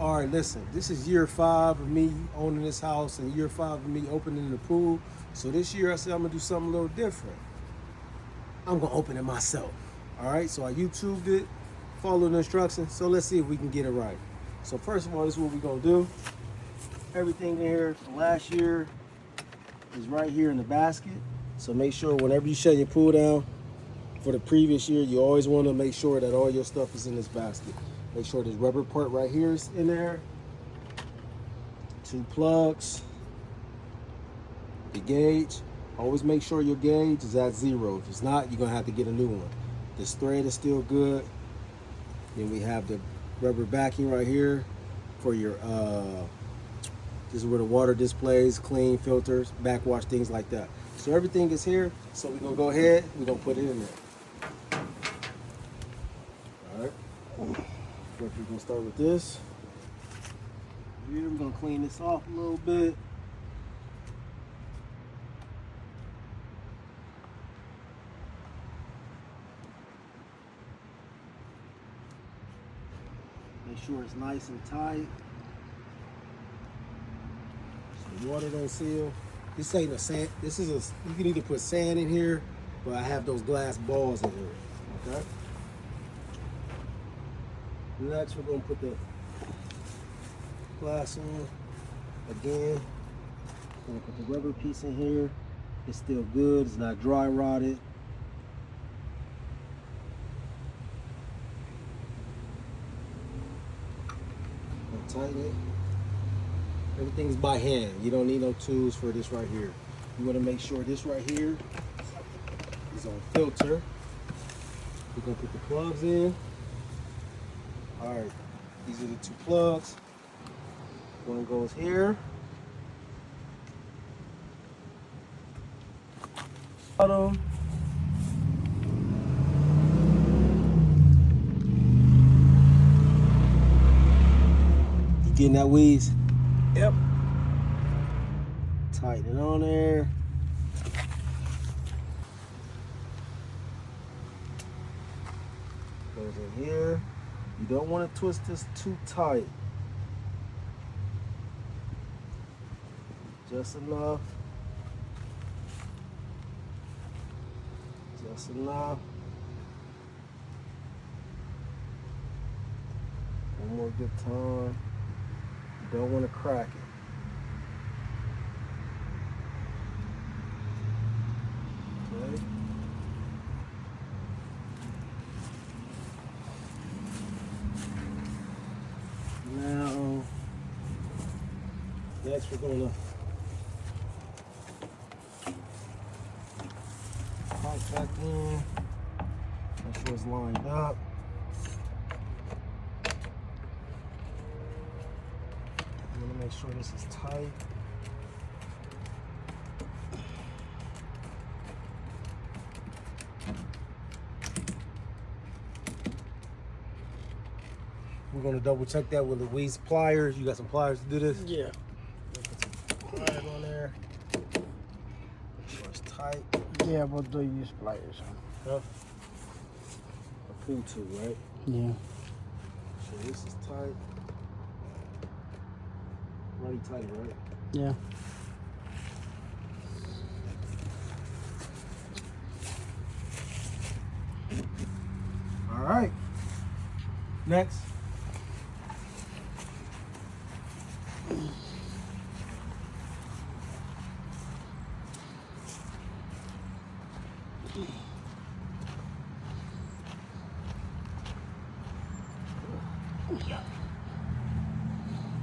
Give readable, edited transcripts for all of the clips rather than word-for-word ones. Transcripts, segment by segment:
All right, listen, this is year 5 of me owning this house and year 5 of me opening the pool. So this year I said I'm gonna do something a little different. I'm gonna open it myself. All right, so I YouTubed it, followed the instructions. So let's see if we can get it right. So first of all, this is what we're gonna do. Everything in here from last year is right here in the basket. So make sure whenever you shut your pool down for the previous year, you always wanna make sure that all your stuff is in this basket. Make sure this rubber part right here is in there. 2 plugs. The gauge. Always make sure your gauge is at 0. If it's not, you're gonna have to get a new one. This thread is still good. Then we have the rubber backing right here for your this is where the water displays, clean filters, backwash, things like that. So everything is here. So we're gonna go ahead, we're gonna put it in there. Alright. We're gonna start with this. Here we're gonna clean this off a little bit. Make sure it's nice and tight. So the water don't seal. This ain't a sand. This is a. You can either put sand in here, but I have those glass balls in here. Okay. Next, we're gonna put the glass on again. Gonna put the rubber piece in here. It's still good. It's not dry rotted. Tighten it. Everything's by hand. You don't need no tools for this right here. You want to make sure this right here is on filter. We're gonna put the plugs in. All right, these are the 2 plugs. One goes here. Bottom. Getting that wheeze? Yep. Tighten it on there. Goes in here. You don't want to twist this too tight. Just enough. Just enough. One more good time. Don't want to crack it. Okay. Now, next we're going to pop back in. Make sure it's lined up. Make sure this is tight. We're gonna double check that with the Louise pliers. You got some pliers to do this? Yeah. Put some pliers on there. Make sure it's tight. Yeah, but do use pliers. Huh? A pool tool, right? Yeah. So this is tight. Pretty tight, right? Yeah. All right. Next.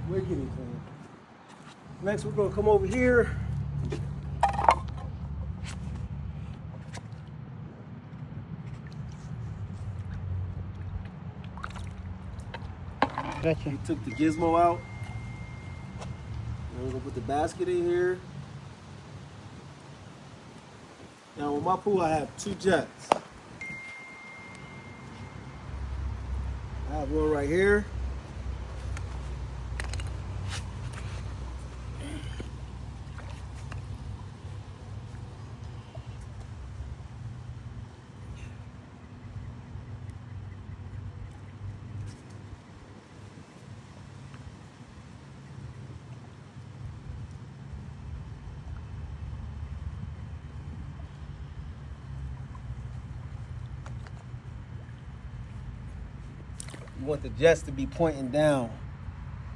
We're getting clean. Next, we're gonna come over here. Gotcha. We took the gizmo out. Now we're gonna put the basket in here. Now with my pool, I have 2 jets. I have one right here. You want the jets to be pointing down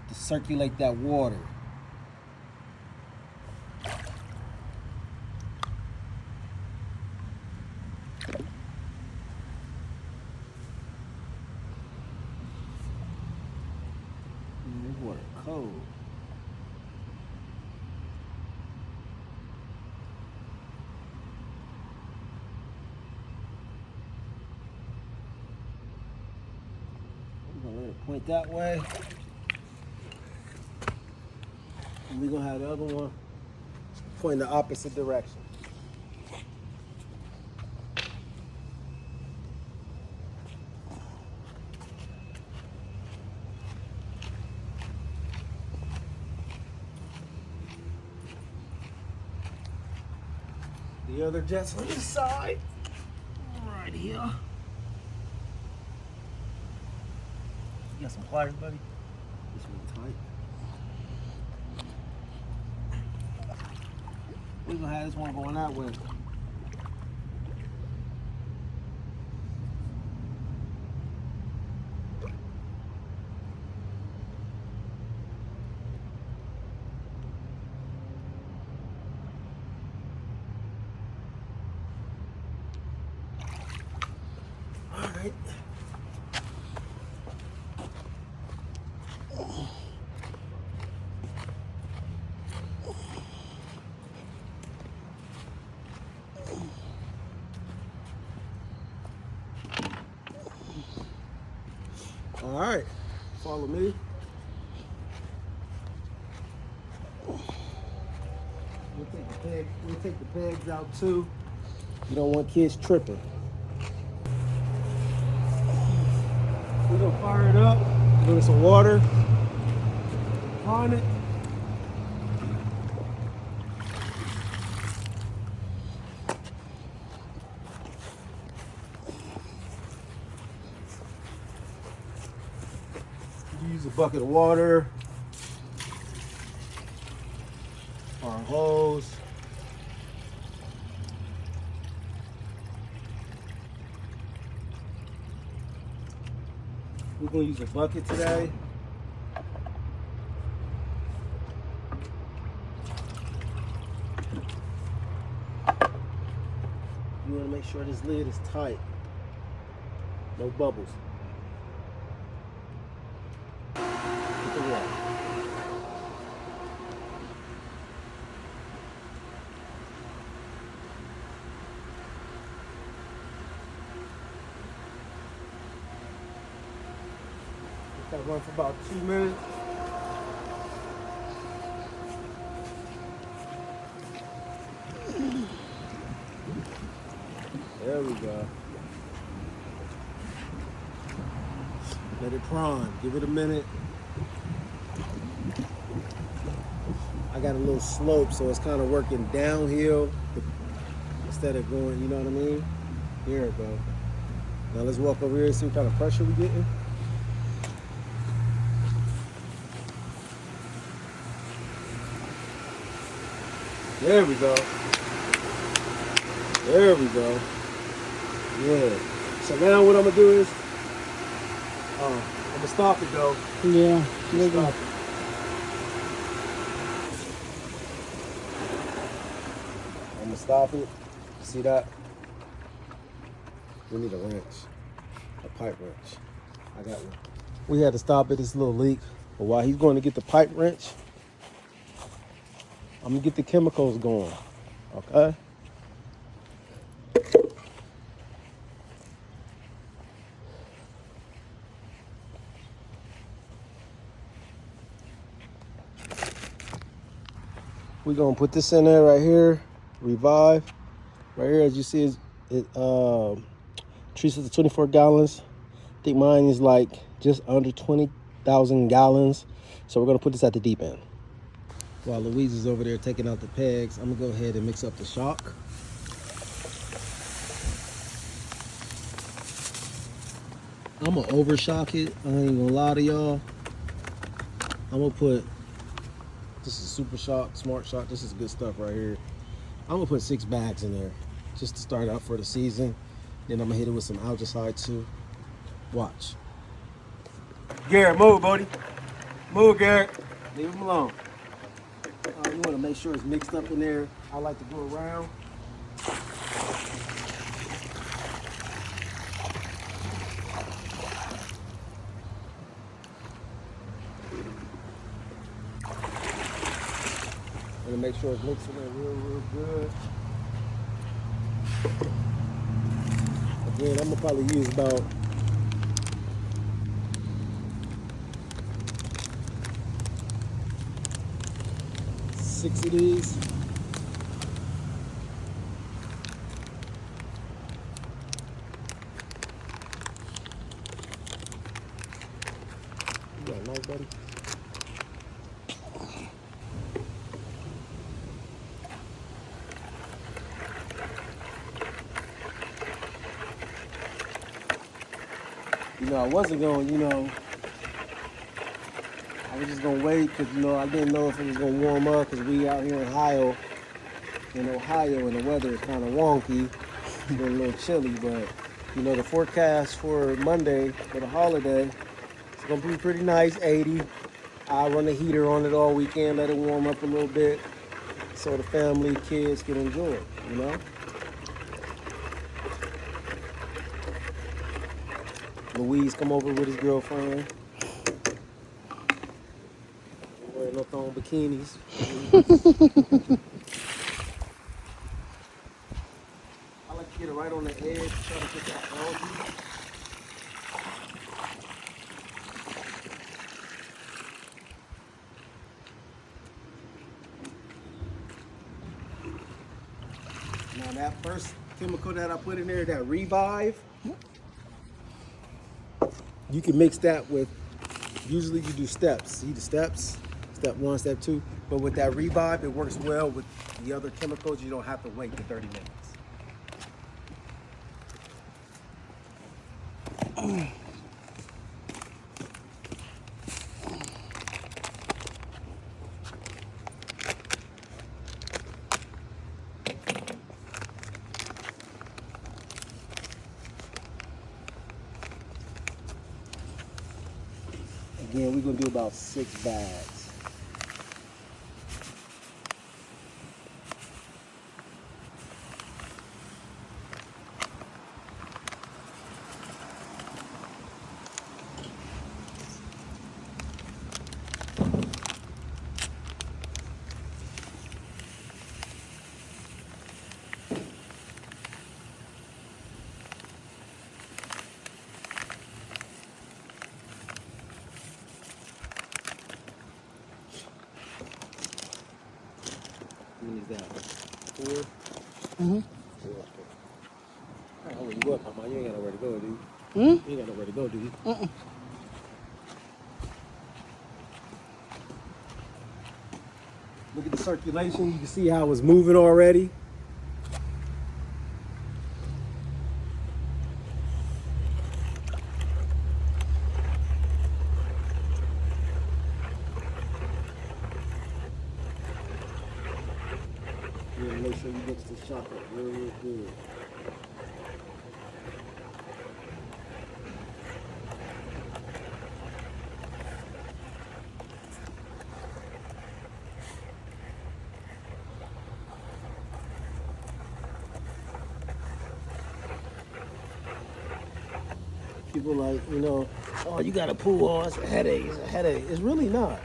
to circulate that water. This water cold. Let it point that way. And we're gonna have the other one point in the opposite direction. The other jet's on this side, right here. You got some pliers, buddy? This one tight. We're gonna have this one going that way. All right. All right, follow me. We'll take the pegs out too. You don't want kids tripping. We're gonna fire it up, give it some water on it. Use a bucket of water or a hose. We're going to use a bucket today. You want to make sure this lid is tight. No bubbles. Get the water. Let that run for about 2 minutes. There we go. Let it prawn. Give it a minute. I got a little slope, so it's kind of working downhill instead of going, you know what I mean? Here it go. Now let's walk over here and see what kind of pressure we're getting. There we go. There we go. Yeah. So now what I'm gonna do is, I'm gonna stop it though. Yeah. Stop it. I'm gonna stop it. See that? We need a wrench, a pipe wrench. I got one. We had to stop at this little leak, but while he's going to get the pipe wrench, I'm gonna get the chemicals going. Okay. We're gonna put this in there right here, revive. Right here, as you see, it treats it to 24 gallons. I think mine is like just under 20,000 gallons. So we're gonna put this at the deep end. While Louise is over there taking out the pegs, I'm gonna go ahead and mix up the shock. I'm gonna overshock it. I ain't gonna lie to y'all. I'm gonna put, this is Super Shock, Smart Shock. This is good stuff right here. I'm gonna put 6 bags in there just to start out for the season. Then I'm gonna hit it with some algicide too. Watch. Garrett, move, buddy. Move, Garrett. Leave him alone. You want to make sure it's mixed up in there. I like to go around. Want to make sure it's mixed in there real good. Again, I'm gonna probably use about 6 of these. You got a knife, buddy? You know, I wasn't going, I was just going to wait because, I didn't know if it was going to warm up because we out here in Ohio, and the weather is kind of wonky. It's been a little chilly, but, the forecast for Monday, for the holiday, it's going to be pretty nice, 80. I'll run the heater on it all weekend, let it warm up a little bit so the family, kids can enjoy it, Louise come over with his girlfriend. Wearing no thong bikinis. I like to get it right on the edge, try to get that algae. Now that first chemical that I put in there, that Revive, you can mix that with, usually you do steps. See the steps? Step 1, step 2. But with that Revive, it works well with the other chemicals. You don't have to wait the 30 minutes. Again, we're gonna do about 6 bags. How many is that? 4? Mm-hmm. 4. Alright, hold you up, Mama. You ain't got nowhere to go, dude. Hmm? You ain't got nowhere to go, do you? Mm-mm. Look at the circulation. You can see how it's moving already. You gotta make sure you mix the chocolate real good. People like, oh, you got to pull, oh, it's a headache, it's a headache. It's really not.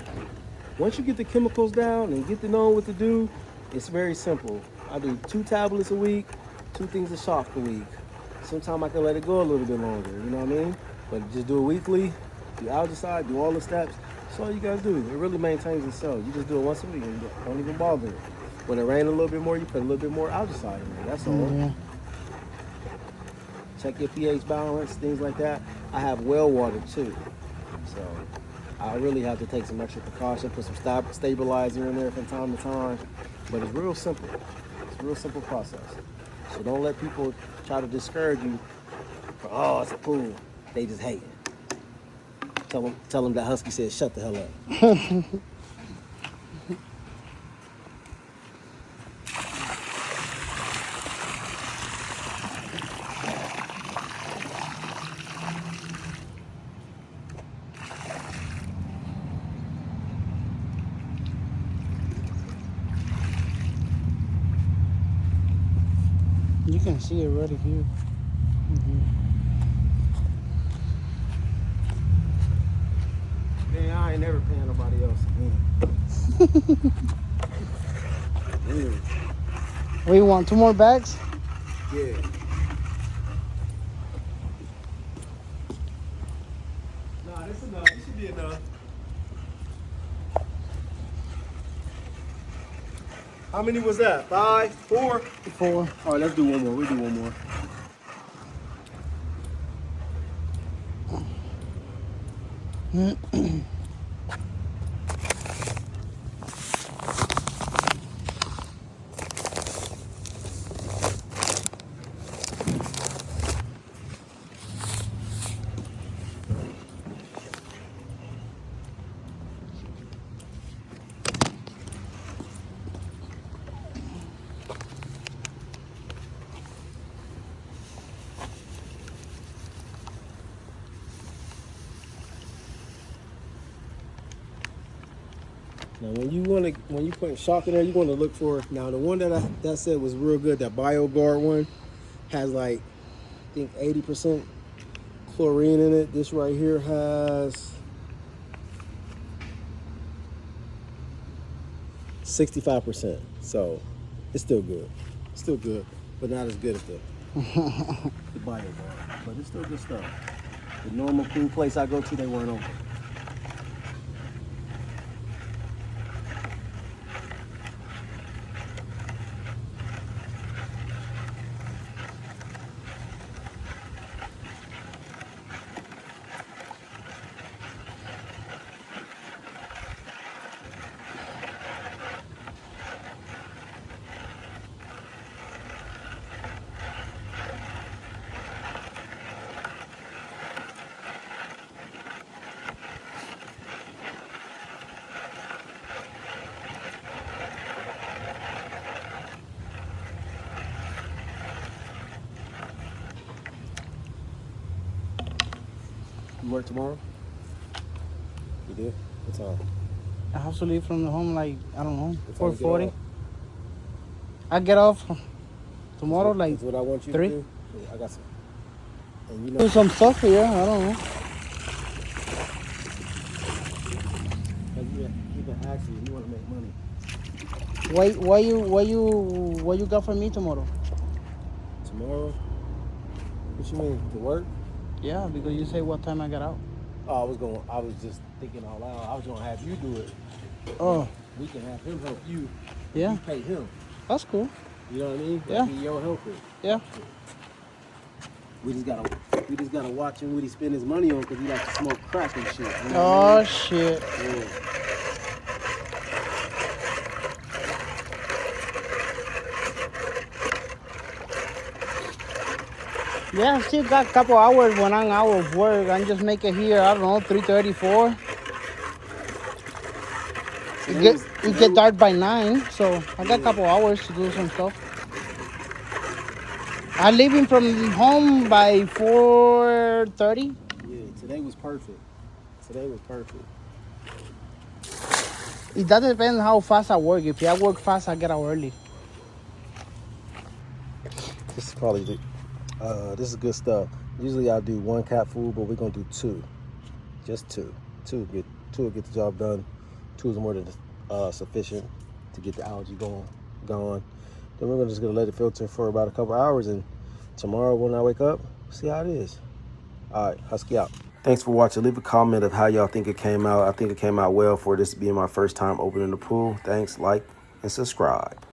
Once you get the chemicals down and get to know what to do, it's very simple. I do 2 tablets a week, 2 things of shock a week. Sometimes I can let it go a little bit longer, you know what I mean? But just do it weekly, do algicide, do all the steps. That's all you gotta do. It really maintains itself. You just do it once a week and you don't even bother it. When it rains a little bit more, you put a little bit more algicide in there, that's all. Mm-hmm. Check your pH balance, things like that. I have well water too. So I really have to take some extra precaution, put some stabilizer in there from time to time. But it's real simple. It's a real simple process. So don't let people try to discourage you from, oh, it's a pool. They just hate it. Tell them that Husky said, shut the hell up. You can see it right here. Man, I ain't never paying nobody else again. Dude. What, you want 2 more bags? Yeah. Nah, this enough. This should be enough. How many was that? 5? 4? 4. All right, let's do one more. We'll do one more. Now, when you put shock in there, you want to look for. Now, the one that said was real good. That BioGuard one has like, I think 80% chlorine in it. This right here has 65%. So it's still good. It's still good, but not as good as the BioGuard. But it's still good stuff. The normal pool place I go to, they weren't open. You work tomorrow? You do? What time? I have to leave from the home like, I don't know, What time you 4:40. get off? I get off tomorrow like That's what I want you 3. to do. Yeah, I got some. And you know, Do some stuff here. I don't know. you've been asking, you want to make money. What you got for me tomorrow? Tomorrow? What you mean? To work? Yeah, because you say what time I got out. Oh, I was just thinking out loud. I was gonna have you do it. Oh, We can have him help you. yeah, You pay him. that's cool. You know what I mean? Yeah. Be your helper. Yeah. We just gotta watch him what he spend his money on because he likes to smoke crack and shit. You know what Oh I shit. mean? Yeah. Yeah, I still got a couple hours when I'm out of work. I'm just making here, I don't know, 3:34. It get dark by 9, so I got a couple hours to do some stuff. I'm leaving from home by 4:30. Yeah, today was perfect. Today was perfect. It does depend how fast I work. If I work fast, I get out early. This is probably this is good stuff. Usually I do 1 cat food, but we're gonna do 2. Just 2. 2 will get the job done. 2 is more than sufficient to get the algae gone. Then we're just gonna let it filter for about a couple hours, and tomorrow when I wake up, see how it is. All right, Husky out. Thanks for watching. Leave a comment of how y'all think it came out. I think it came out well for this being my first time opening the pool. Thanks, like, and subscribe.